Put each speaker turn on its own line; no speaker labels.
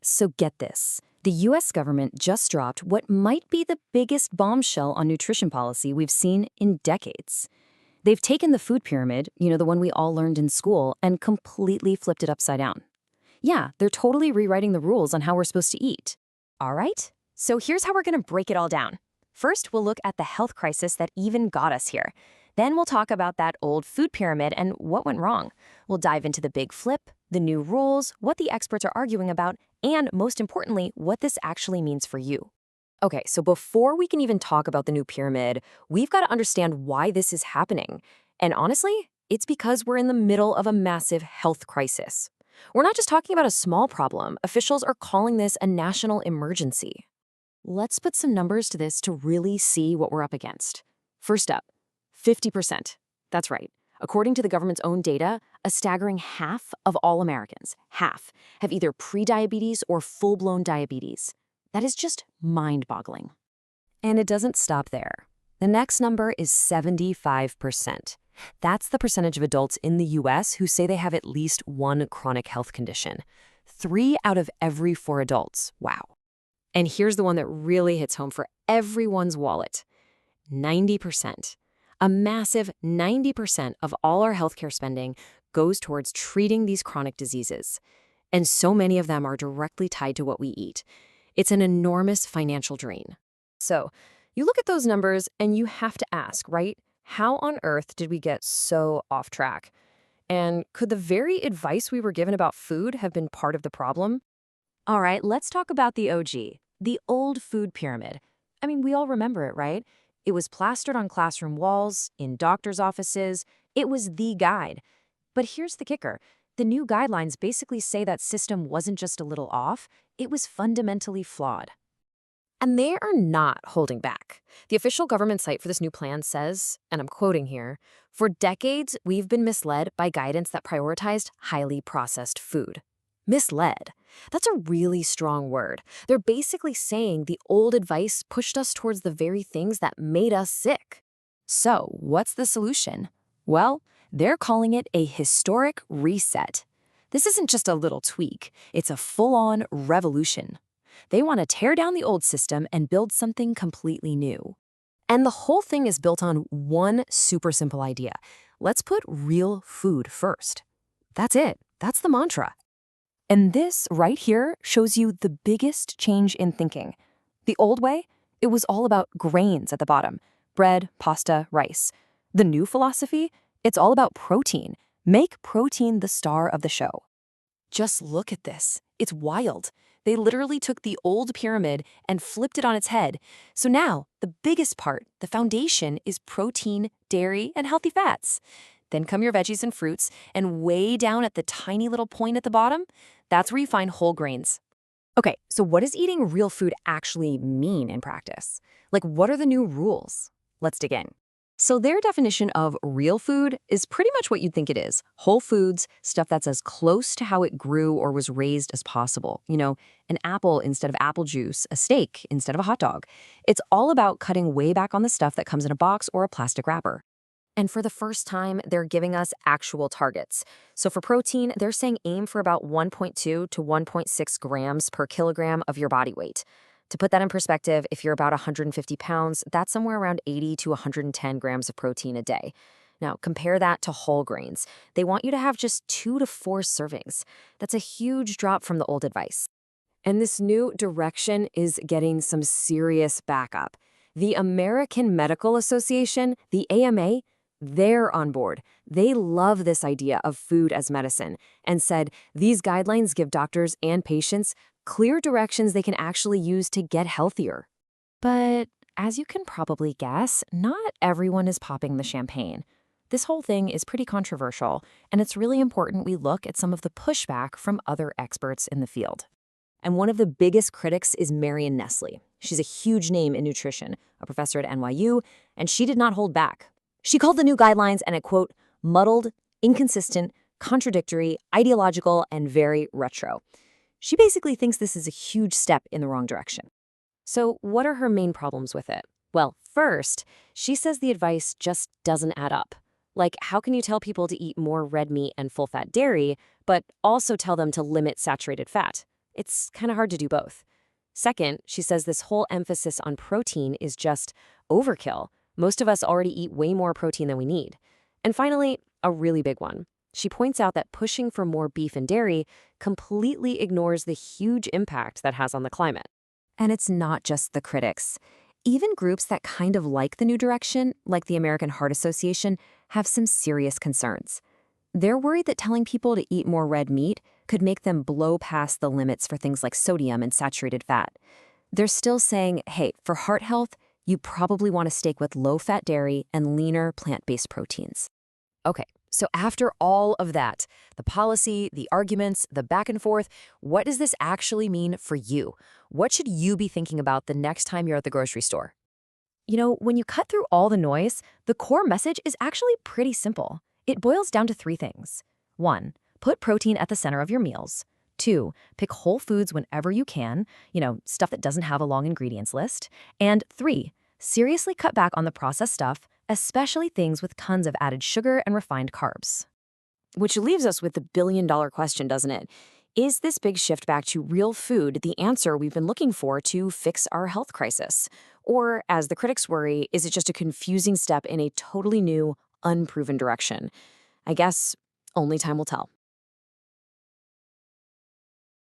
So get this. The US government just dropped what might be the biggest bombshell on nutrition policy we've seen in decades. They've taken the food pyramid, the one we all learned in school, and completely flipped it upside down. Yeah, they're totally rewriting the rules on how we're supposed to eat.
All right, so here's how we're going to break it all down. First, we'll look at the health crisis that even got us here. Then we'll talk about that old food pyramid and what went wrong. We'll dive into the big flip, the new rules, what the experts are arguing about, and most importantly, what this actually means for you.
Okay, so before we can even talk about the new pyramid, we've got to understand why this is happening. And honestly, it's because we're in the middle of a massive health crisis. We're not just talking about a small problem. Officials are calling this a national emergency. Let's put some numbers to this to really see what we're up against. First up, 50%. That's right. According to the government's own data, a staggering half of all Americans, half, have either prediabetes or full-blown diabetes. That is just mind-boggling. And it doesn't stop there. The next number is 75%. That's the percentage of adults in the US who say they have at least one chronic health condition. 3 out of every 4 adults. Wow. And here's the one that really hits home for everyone's wallet. 90%. A massive 90% of all our healthcare spending goes towards treating these chronic diseases. And so many of them are directly tied to what we eat. It's an enormous financial drain. So, you look at those numbers and you have to ask, right? How on earth did we get so off track? And could the very advice we were given about food have been part of the problem? All right, let's talk about the OG, the old food pyramid. I mean, we all remember it, right? It was plastered on classroom walls, in doctors' offices. It was the guide. But here's the kicker. The new guidelines basically say that system wasn't just a little off, it was fundamentally flawed. And they are not holding back. The official government site for this new plan says, and I'm quoting here, "For decades, we've been misled by guidance that prioritized highly processed food." Misled. That's a really strong word. They're basically saying the old advice pushed us towards the very things that made us sick. So, what's the solution? Well, they're calling it a historic reset. This isn't just a little tweak, it's a full-on revolution. They want to tear down the old system and build something completely new. And the whole thing is built on one super simple idea. Let's put real food first. That's it. That's the mantra. And this right here shows you the biggest change in thinking. The old way, it was all about grains at the bottom, bread, pasta, rice. The new philosophy, it's all about protein. Make protein the star of the show. Just look at this. It's wild. They literally took the old pyramid and flipped it on its head. So now, the biggest part, the foundation, is protein, dairy, and healthy fats. Then come your veggies and fruits, and way down at the tiny little point at the bottom, that's where you find whole grains. Okay, so what does eating real food actually mean in practice? Like, what are the new rules? Let's dig in. So their definition of real food is pretty much what you'd think it is. Whole foods, stuff that's as close to how it grew or was raised as possible. An apple instead of apple juice, a steak instead of a hot dog. It's all about cutting way back on the stuff that comes in a box or a plastic wrapper. And for the first time, they're giving us actual targets. So for protein, they're saying aim for about 1.2 to 1.6 grams per kilogram of your body weight. To put that in perspective, if you're about 150 pounds, that's somewhere around 80 to 110 grams of protein a day. Now, compare that to whole grains. They want you to have just 2 to 4 servings. That's a huge drop from the old advice. And this new direction is getting some serious backup. The American Medical Association, the AMA, they're on board. They love this idea of food as medicine and said these guidelines give doctors and patients clear directions they can actually use to get healthier. But as you can probably guess, not everyone is popping the champagne. This whole thing is pretty controversial, and it's really important we look at some of the pushback from other experts in the field. And one of the biggest critics is Marion Nestle. She's a huge name in nutrition, a professor at NYU, and she did not hold back. She called the new guidelines, and I quote, muddled, inconsistent, contradictory, ideological, and very retro. She basically thinks this is a huge step in the wrong direction. So what are her main problems with it? Well, first, she says the advice just doesn't add up. Like, how can you tell people to eat more red meat and full-fat dairy, but also tell them to limit saturated fat? It's kind of hard to do both. Second, she says this whole emphasis on protein is just overkill. Most of us already eat way more protein than we need. And finally, a really big one. She points out that pushing for more beef and dairy completely ignores the huge impact that has on the climate.
And it's not just the critics. Even groups that kind of like the new direction, like the American Heart Association, have some serious concerns. They're worried that telling people to eat more red meat could make them blow past the limits for things like sodium and saturated fat. They're still saying, hey, for heart health, you probably want to stick with low-fat dairy and leaner plant-based proteins.
Okay, so after all of that, the policy, the arguments, the back and forth, what does this actually mean for you? What should you be thinking about the next time you're at the grocery store?
When you cut through all the noise, the core message is actually pretty simple. It boils down to 3 things. 1, put protein at the center of your meals. 2, pick whole foods whenever you can, stuff that doesn't have a long ingredients list. And 3, seriously cut back on the processed stuff, especially things with tons of added sugar and refined carbs.
Which leaves us with the billion-dollar question, doesn't it? Is this big shift back to real food the answer we've been looking for to fix our health crisis? Or, as the critics worry, is it just a confusing step in a totally new, unproven direction? I guess only time will tell.